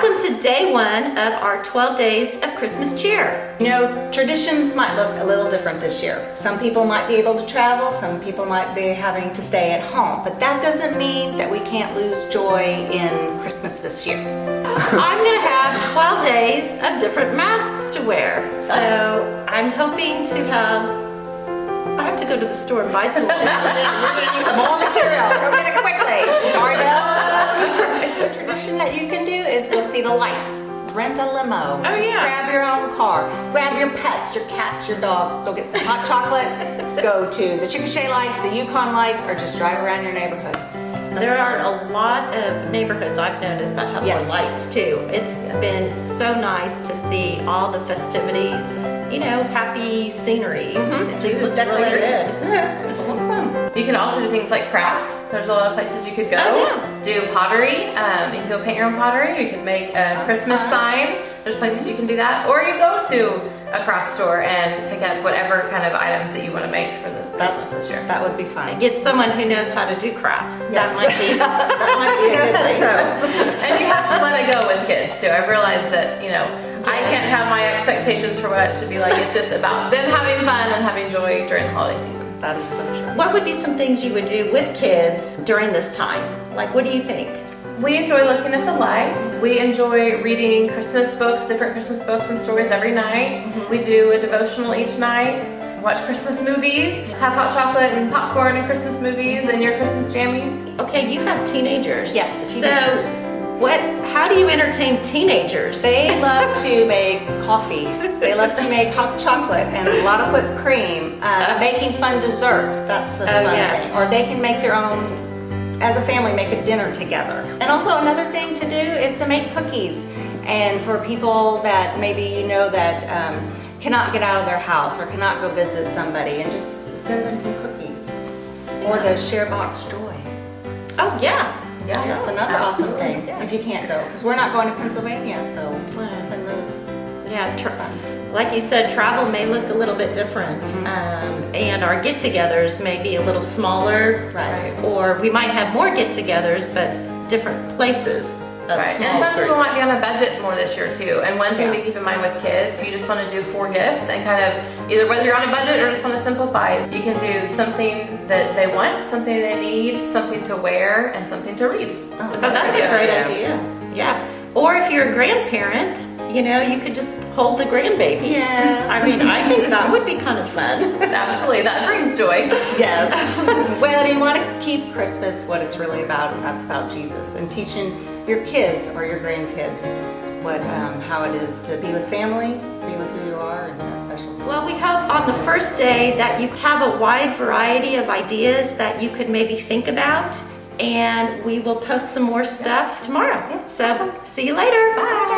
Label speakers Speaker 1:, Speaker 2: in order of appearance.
Speaker 1: welcome to day 1 of our 12 days of Christmas cheer.
Speaker 2: You know, traditions might look a little different this year. Some people might be able to travel, some people might be having to stay at home, but that doesn't mean that we can't lose joy in Christmas this year.
Speaker 1: I'm gonna have 12 days of different masks to wear. So I'm hoping to I have to go to the store and buy some more.
Speaker 2: We're gonna need some more material. Go get it quickly. The tradition that you can do is go see the lights. Rent a limo. Just grab your own car. Grab your pets, your cats, your dogs. Go get some hot chocolate. Go to the Chickasha lights, the Yukon lights, or just drive around your neighborhood.
Speaker 1: There are a lot of neighborhoods I've noticed that have more lights too. It's been so nice to see all the festivities, you know, happy scenery. It just looks really good.
Speaker 2: Awesome.
Speaker 3: You can also do things like crafts. There's a lot of places you could go. Do pottery. You can go paint your own pottery. You can make a Christmas sign. There's places you can do that. Or you go to a craft store and pick up whatever kind of items that you want to make for the Christmas this year.
Speaker 2: That would be fun.
Speaker 1: Get someone who knows how to do crafts.
Speaker 2: Yes.
Speaker 1: That might be a good thing.
Speaker 3: And you have to let it go with kids too. I've realized that, you know, I can't have my expectations for what it should be like. It's just about them having fun and having joy during the holiday season.
Speaker 2: That is so true.
Speaker 1: What would be some things you would do with kids during this time? Like, what do you think?
Speaker 3: We enjoy looking at the lights. We enjoy reading Christmas books, different Christmas books and stories every night. We do a devotional each night. Watch Christmas movies, have hot chocolate and popcorn and Christmas movies and your Christmas jammies.
Speaker 1: Okay, you have teenagers.
Speaker 2: Yes, teenagers.
Speaker 1: So, how do you entertain teenagers?
Speaker 2: They love to make coffee. They love to make hot chocolate and a lot of whipped cream. Making fun desserts, that's a fun thing. Or they can make their own, as a family, make a dinner together. And also another thing to do is to make cookies. And for people that maybe you know that cannot get out of their house or cannot go visit somebody, and just send them some cookies. Or the share box joy.
Speaker 1: Oh yeah.
Speaker 2: Yeah, that's another awesome thing if you can't go. Because we're not going to Pennsylvania, so send those.
Speaker 1: Yeah, like you said, travel may look a little bit different. And our get-togethers may be a little smaller.
Speaker 2: Right.
Speaker 1: Or we might have more get-togethers, but different places.
Speaker 3: Right, and some people might be on a budget more this year too. And one thing to keep in mind with kids, if you just want to do 4 gifts and kind of either whether you're on a budget or just want to simplify, you can do something that they want, something they need, something to wear, and something to read.
Speaker 1: Oh, that's a great idea. Yeah. Or if you're a grandparent, you know, you could just hold the grandbaby.
Speaker 2: Yes.
Speaker 1: I mean, I think that would be kind of fun.
Speaker 3: Absolutely, that brings joy.
Speaker 2: Yes. Well, you want to keep Christmas what it's really about, and that's about Jesus, and teaching your kids or your grandkids how it is to be with family, be with who you are, and that special.
Speaker 1: Well, we hope on the first day that you have a wide variety of ideas that you could maybe think about, and we will post some more stuff tomorrow. So, see you later. Bye.